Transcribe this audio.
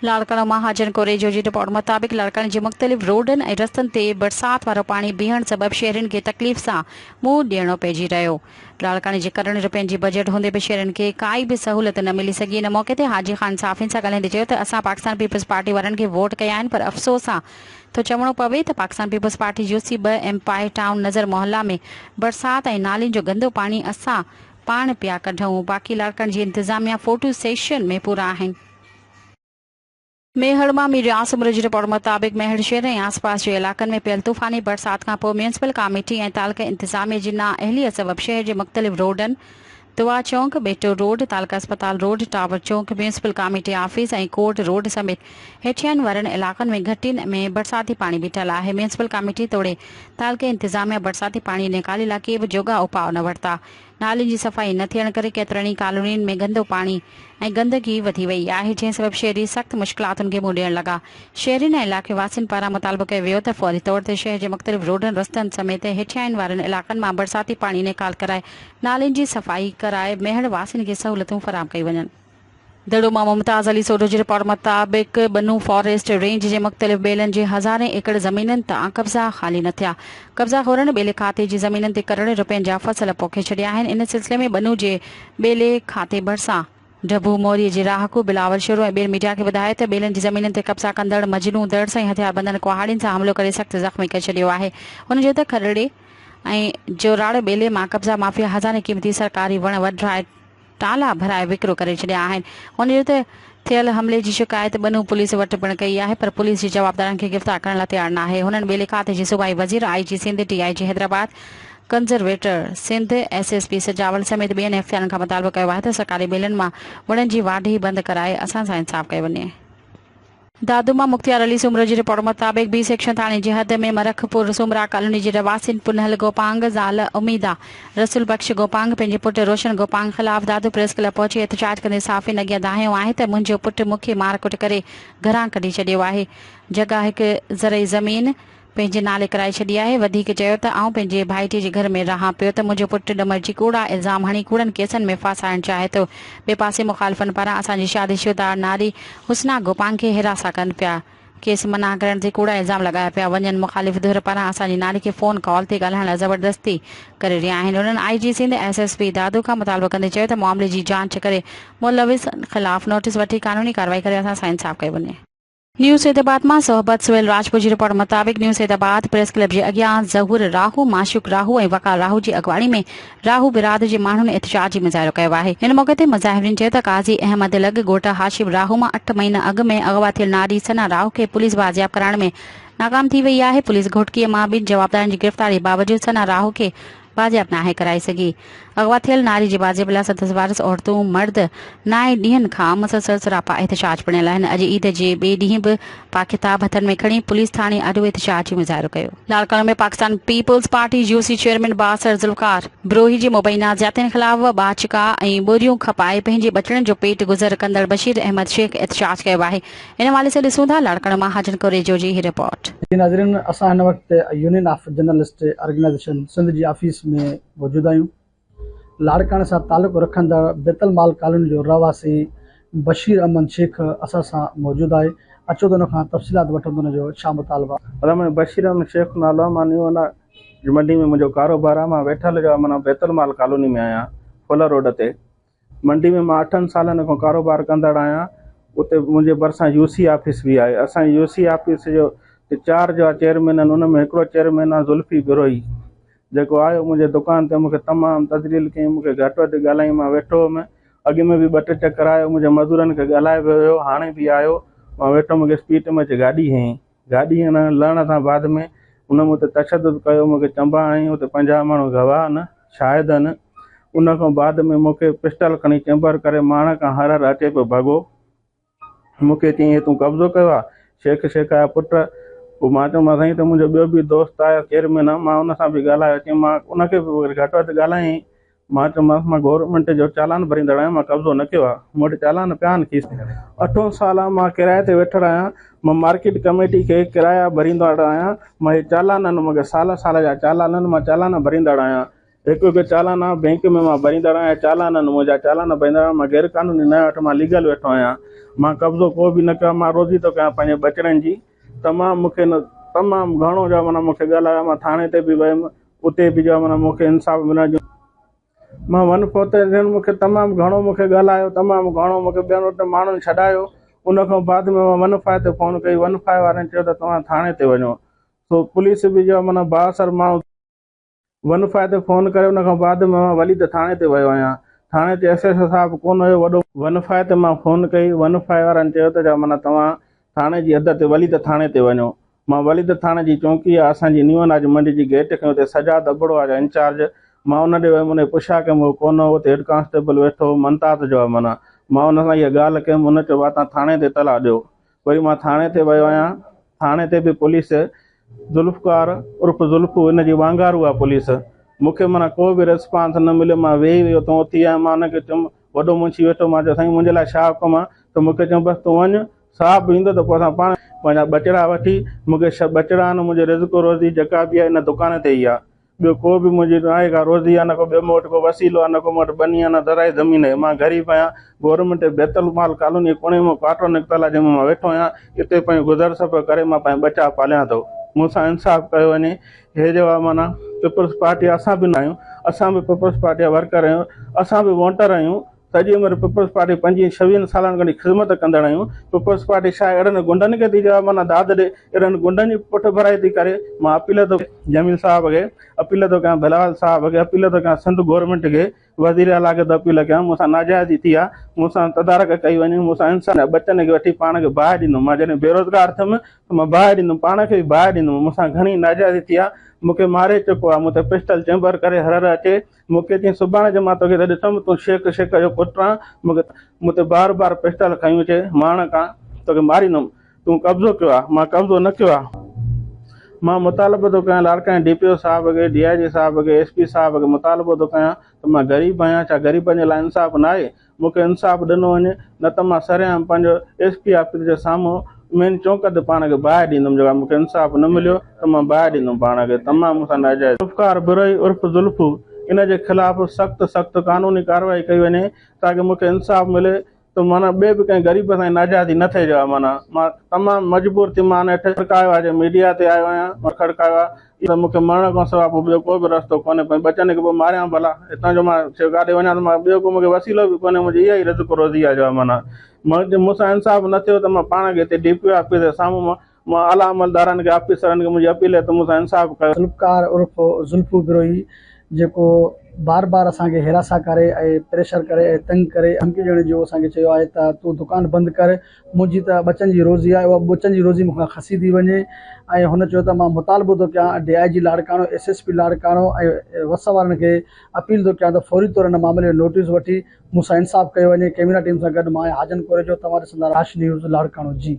लाड़काना महाजन कोरेजो जी report मुताबिक़ लाड़काने जे मुख़्तलिफ़ रोडनि ऐं रस्तनि ते बरसाति वारो पाणी बीहण सबबि शहरियुनि खे तकलीफ़ सां मुंहुं ॾियणो पइजी रहियो। लाड़काने जे करोड़नि रुपयनि जी बजट हूंदे बि शहरियुनि खे काई बि सहूलियत न मिली सघी। इन मौक़े ते हाजी ख़ान साफ़ियुनि सां ॻाल्हाईंदे चयो त असां पाकिस्तान पीपल्स पार्टी वारनि खे वोट कया आहिनि, पर अफ़सोस सां तो चवणो पवे त पाकिस्तान पीपल्स पार्टी यूसी 2 एम्पायर टाउन नज़र मोहल्ला में बरसाति ऐं नालियुनि जो गंदो पाणी असां पाण पिया कढूं। बाक़ी लाड़काने जी इंतिज़ामिया फोटो सेशन में पूरा आहिनि। मेहड़ मां मीडिया आसम जी रिपोर्ट मुताबिक़ मेहड़ शहर ऐं आसपास जे इलाक़नि में पियल तूफ़ानी बरसाति खां पोइ म्यूनिसिपल कमेटी ऐं तालुका इंतिज़ामिया जी नाअहलीअ सबबि शहर जे मुख़्तलिफ़ रोडनि दुआ चौक, बेटो रोड, तालुका अस्पताल रोड, टावर चौक, म्यूनिसिपल कमेटी ऑफिस ऐं कोर्ट रोड समेत हेठियनि वारनि इलाक़नि में घटियुनि में बरसाती पाणी बीठल आहे। म्यूनिसिपल कमेटी तोड़े तालुके इंतिज़ामिया बरसाती पाणी निकाले लाइ के बि जोगा उपाउ न वरिता। नालियुनि जी सफ़ाई न थियण करे केतिरनि ई कॉलोनियुनि में गंदो पाणी ऐं गंदगी वधी वई आहे, जंहिं सबबि शहरी सख़्तु मुश्किलातुनि खे मुंहुं ॾियण लॻा। शहरियुनि ऐं इलाइक़े वासियुनि पारां मुतालबो कयो वियो त फौरी तौर ते शहर जे मुख़्तलिफ़ रोडनि रस्तनि समेत हेठियाइन वारनि इलाक़नि मां बरसाती पाणी निकाल कराए नालियुनि जी सफ़ाई कराए मेहड़ वासियुनि खे सहूलियतूं फराहम कई वञनि। दड़ो मां मुमताज़ अली सोढो जी रिपोर्ट मुताबिक़ बनू फॉरेस्ट रेंज जे मुख़्तलिफ़ ॿेलनि जे हज़ारे एकड़ ज़मीननि तां कब्ज़ा ख़ाली न थिया। कब्ज़ाखोरनि ॿेले खाते जी ज़मीननि ते करोड़ रुपयनि जा फसल पोखे छॾिया आहिनि। इन सिलसिले में बनू जे ॿेले खाते भरिसां डबू मोरी जे राहकू बिलावल शुरू ऐं ॿियनि मीडिया खे ॿुधायो त ॿेलनि जी ज़मीननि ते कब्ज़ा कंदड़ मजनू दड़ सां हथियार बंदन कुहाड़ियुनि सां हमिलो करे सख़्तु ज़ख़्मी करे छॾियो आहे। हुनजो त खरड़े ऐं जोराड़ ॿेले मां कब्ज़ा माफ़िया हज़ारे क़ीमती सरकारी वण वढाए टाला भराए विकिरो करे छॾिया आहिनि। हुनजो त थियल हमले जी शिकायत बनू पुलिस वटि पिणु कई आहे, पर पुलिस जे जवाबदारनि खे गिरफ़्तार करण लाइ तयारु न आहे। हुननि ॿेले खाते जे सूबाई वज़ीर, IG Sindh, TIG Hyderabad, कंज़र्वेटर Sindh, SSP सजावल समेत ॿियनि इख़्तियारनि खां मुतालबो कयो आहे त सरकारी ॿेलनि मां वणनि जी वाढी बंदि कराए असां सां इंसाफ़ कयो वञे। दादूमा मुख्तियार अली सुमरो जी रिपोर्ट मुताबिक़ B सेक्शन थाणे जी हद में मरखपुर सुमरा कॉलोनी जे रवासिन पुनहल गोपांग, ज़ाल उमीदा रसूल बख्श गोपांग पंहिंजे पुटु रोशन गोपांग ख़िलाफ़ दादू प्रेस क्लब पहुची एहतजाज कंदे साफ़िन अॻियां दाहियो आहे त मुंहिंजो पुटु मूंखे मारकुट करे घरां कढी छॾियो आहे। जॻह हिकु ज़रई ज़मीन पंहिंजे नाले कराए छॾी आहे। वधीक चयो त आउं पंहिंजे भाइटे जे घर में रहां पियो त मुंहिंजो पुटु ॾमर जी कूड़ा इल्ज़ाम हणी कूड़नि केसनि में फासाइण चाहे थो। ॿिए पासे मुखालिफ़नि पारां असांजी शादीशुदा नारी हुस्ना गोपांग खे हिरासा कनि पिया। केस मना करण ते कूड़ा इल्ज़ाम लॻाया पिया वञनि। मुखालिफ़ धुर पारां असांजी नारी खे फ़ोन कॉल ते ॻाल्हाइण लाइ ज़बरदस्ती करे रहिया आहिनि। हुननि IG सिंध SSP दादू खां मुतालबो कंदे चयो त मामले जी जांच करे मुलविसनि ख़िलाफ़ नोटिस वठी कानूनी कार्रवाई करे असां सां इंसाफ़ कयो वञे। न्यूज़ हैदराबाद मां सोहबत सुहेल राजपूत जी रिपोर्ट मुताबिक़ न्यूज़ हैदराबाद प्रेस क्लब जे अॻियां ज़हूर राहू, माशूक राहू ऐं वकार राहू जी अॻुवाणी में राहू बिराद जे माण्हुनि एहतजाजी मुज़ाहिरो कयो आहे। हिन मौक़े ते मुज़ाहिरीन चयो त काज़ी अहमद लग ॻोठ हाशिम राहू मां 8 महीना अॻु में अगवा थियल नारी सना राहू खे पुलिस बाज़ियाब कराइण में नाकाम थी वई आहे। पुलिस घोटकीअ मां ॿिनि जवाबदारनि जी गिरफ़्तारी बावजूद सना राहू खे बाज़ियाब नाहे कराए सघी। अगवा थियल नारी जे बाज़ियाब लाइ 37 वारस औरतूं मर्द 9 ॾींहनि खां मुसलसल सरापा एहतजाज पिणियल आहिनि। अॼु ईद जे ॿिए ॾींहुं बि किताब हथनि में खणी पुलिस थाणे अॾो एहतजाजी मुज़ाहिरो कयो। लाड़काने में Pakistan peoples Party UC chairman Basar Zulfiqar Brohi जे मुबैना ज़ियादतियुनि ख़िलाफ़ बाचिका ऐं ॿोरियूं खपाए पंहिंजे बचड़नि जो पेट गुज़र कंदड़ बशीर अहमद शेख एहतजाज कयो आहे। इन हवाले सां ॾिसूं था लाड़काने मां हाजन कोरेजो जी रिपोर्ट। नाज़रीन, असां हिन वक़्तु union of journalist organisation Sindh जी ऑफिस में मौजूद आहियूं। लाड़काने सां तालुक़ु रखंदड़ बेतलमाल कॉलोनी जो रवासी बशीर अहमद शेख असां सां मौजूदु आहे। अचो त हुन खां तफ़सीलात वठूं त हुनजो छा मुतालबा। मैं बशीर अहमद शेख नालो आहे। मां न्यू मंडी में मुंहिंजो कारोबार आहे। मां वेठल जो माना बेतलमाल कॉलोनी में आहियां, फुलर रोड ते। मंडी में मां 8 सालनि खां कारोबार कंदड़ आहियां। उते मुंहिंजे भरिसां UC ऑफिस बि आहे। असांजी UC ऑफिस जो 4 जो चेयरमैन आहिनि। हुन में हिकिड़ो चेयरमैन आहे ज़ुल्फ़ी बिरोही, जेको आयो मुंहिंजे दुकान ते मूंखे तमामु तजलील कई, मूंखे घटि वधि ॻाल्हाई। मां वेठो हुउमि, अॻु में बि 2-3 चकर आयो, मुंहिंजे मज़दूरनि खे ॻाल्हाए वियो हुयो, हाणे बि आयो। मां वेठो, मूंखे स्पीड में अची गाॾी हईं। गाॾी लहण सां बाद में उन मूं ते तशदुद कयो, मूंखे चंबा हईं। उते 50 माण्हू गवाह आहिनि, शाहिद आहिनि। उन खां बाद में मूंखे पिस्टल खणी चैम्बर करे माण खां हर अचे पियो भॻो। मूंखे चईं तूं कब्ज़ो कयो आहे, शेख जा पुटु। पोइ मां चयोमांसि साईं, त मुंहिंजो ॿियो बि दोस्त आहे चेयरमैन आहे, मां उन सां बि ॻाल्हायो। चई मां उनखे बि घटि वधि ॻाल्हायईं। मां चयोमांसि मां गवर्नमेंट जो चालान भरींदड़ आहियां, मां कब्ज़ो न कयो आहे। मूं वटि चालान पिया आहिनि खीस। 8 साल मां किराए ते वेठल आहियां। मां मार्केट कमेटी खे किराया भरींदड़ आहियां। मां हे चालान आहिनि, मूंखे साल जा चालान आहिनि, मां चालान भरींदड़ आहियां। हिकु चालाना बैंक में मां भरींदड़ आहियां, चालाना मुंहिंजा चालाना भरींदड़ आहियां। मां गैर कानूनी न वटि मां लीगल वेठो आहियां। मां कब्ज़ो को बि न कयो, मां रोज़ी थो कयां पंहिंजे बचड़नि जी। तमामु मूंखे तमामु घणो जो माना मूंखे ॻाल्हायो। मां थाणे ते बि वियुमि, उते बि जो माना मूंखे इंसाफ़ मिलण जो मां वन पहुते मूंखे तमामु घणो मूंखे ॻाल्हायो, तमामु घणो मूंखे ॿियनि वटि माण्हुनि छॾायो। उन खां बाद में मां वन फाए ते फ़ोन कई, वन फाए वारनि चयो त तव्हां थाणे ते वञो। सो पुलिस बि जो माना बासर माण्हू वन फाए ते फ़ोन करे। उन खां बाद में मां वली त थाणे ते वियो आहियां। थाणे ते एसएसओ साहिबु कोन हुयो वॾो। वन फाए ते मां फ़ोन कई, वन फाए वारनि चयो त माना तव्हां थाणे जी हद ते वली त थाणे ते वञो। मां वली त थाणे जी चौकी आहे असांजी न्यूअनाज मंडी जी गेट खे हुते सजाद अबड़ो आहे इंचार्ज। मां उन ॾे वियुमि, उन पुछा कयमि, उहो कोन हो, हुते हेड कांस्टेबल वेठो मनतात जो आहे। माना मां उन सां इहा ॻाल्हि कयमि, हुन चयो तव्हां थाणे ते तला ॾियो। वरी मां थाणे ते वियो आहियां। थाणे ते बि पुलिस ज़ुल्फ़कार उर्फ़ ज़ुल्फ़ू इन जी वांगारू आहे पुलिस। मूंखे माना को बि रिस्पॉन्स न मिलियो। मां वेही वियो तो उथी आहियां। मां हुनखे चयुमि, वॾो मुंशी वेठो, मां चयो साईं मुंहिंजे लाइ छा हुकुम आहे? त मूंखे चयो बसि तूं वञु, साहब ईंदो त पोइ असां पाण पंहिंजा बचड़ा वठी, मूंखे बचड़ा आहिनि, मुंहिंजे रिज़्क़ रोज़ी जेका बि आहे इन दुकान ते ई आहे। ॿियो को बि मुंहिंजी न आहे का रोज़ी आहे, न को ॿियो मूं वटि को वसीलो आहे, न को मूं वटि बनी आहे, न दराई ज़मीन आहे। मां ग़रीब आहियां। गवर्नमेंट बैतुल माल कॉलोनी कोने में क्वार्टर निकितल आहे, जंहिंमें मां वेठो आहियां। हिते पंहिंजो गुज़र सफ़र करे मां पंहिंजा बचा पालियां थो। मूंसां इंसाफ़ कयो वञे। हे जो आहे माना पीपल्स पार्टी असां बि न आहियूं, असां बि पीपल्स पार्टी जा वर्कर आहियूं, असां बि वोटर आहियूं। सॼी उमिरि पीपल्स पार्टी 25-26 सालनि खां ख़िदमत कंदड़ आहियूं। पीपल्स पार्टी छा अहिड़नि गुंडनि खे थी चयो माना दाद ॾे, अहिड़नि गुंडनि जी पुठ भराई थी करे। मां अपील थो जमील साहब खे, अपील थो कयां बिलावल साहब खे, अपील थो कयां सिंध गवर्नमेंट खे, वज़ीर आला खे त अपील कयां, मूंसां नाजाइज़ी थी आहे, मूंसां तदारक कई वञे, मूंसां इंसान बचनि खे वठी पाण खे बाहि ॾींदुमि। मां जॾहिं बेरोज़गार थियुमि त मां बाहि ॾींदुमि, पाण खे बि बाहि ॾींदुमि। मूंसां घणी नाजाइज़ी थी आहे। मूंखे मारे चुको आहे, मूंखे पिस्टल चैम्बर करे हर अचे। मूंखे चई सुभाणे जो मां तोखे त ॾिठुमि, तूं शेख जो पुटु आहे। मूंखे बार बार पिस्टल खयूं अचे, माण खां तोखे मारींदुमि, तूं कब्ज़ो कयो आहे। मां कब्ज़ो न कयो आहे। मां मुतालबो थो कयां लाड़काणे DPO साहिब खे, DIG साहिब खे, SP साहिब खे मुतालबो थो कयां त मां ग़रीब आहियां, छा ग़रीबनि जे लाइ इंसाफ़ न आहे? मूंखे इंसाफ़ ॾिनो वञे, न त मां सरेआम पंहिंजो SP ऑफिस जे साम्हूं मेन चौंक ते पाण खे बाहि ॾींदुमि। जेका मूंखे इंसाफ़ न मिलियो त मां बाहि ॾींदुमि पाण खे। तमामु मूंसां नाजाइज़ ज़ुल्फ़कार बिरोही उर्फ़ ज़ुल्फ़ू, इन जे ख़िलाफ़ु सख़्तु कानूनी कार्रवाई कई वञे ताकी मूंखे इंसाफ़ मिले, त माना ॿिए बि कंहिं ग़रीब सां नाजाइज़ी न थिए। जो आहे माना मां तमामु मजबूर थी, मां हेठि खड़कायो आहे, मीडिया ते आयो आहियां, मां खड़कायो आहे त मूंखे मरण खां सवाइ पोइ ॿियो को बि रस्तो कोन्हे। पंहिंजे बचनि खे पोइ मारियां भला, हितां जो मां काॾे वञा त मां ॿियो को मूंखे वसीलो बि कोन्हे। मुंहिंजी इहा ई रिज़्क़ रोज़ी आहे। जो आहे माना मूंसां इंसाफ़ न थियो त मां पाण खे हिते DPO ऑफिस जे साम्हूं मां आला अमलदारनि खे, ऑफिसरनि खे मुंहिंजी अपील आहे त मूंसां इंसाफ़ कयो। ज़ुल्फ़कार उर्फ़ ज़ुल्फ़ू बिरोही जेको बार बार असांखे हिरासा करे ऐं प्रेशर करे ऐं तंग करे धमकी ॾियण जो असांखे चयो आहे त तूं दुकानु बंदि कर, मुंहिंजी त बचनि जी रोज़ी आहे, उहा बचनि जी रोज़ी मूंखां खसी थी वञे। ऐं हुन चयो त मां मुतालबो थो कयां DIG लाड़काणो, SSP लाड़काणो ऐं वस वारनि खे अपील थो कयां त फौरी तौर हिन मामले जो नोटिस वठी मूंसां इंसाफ़ कयो वञे। कैमरा टीम सां गॾु मां हाजन कोरे जो, तव्हां ॾिसंदा राश न्यूज़ लाड़काणो जी।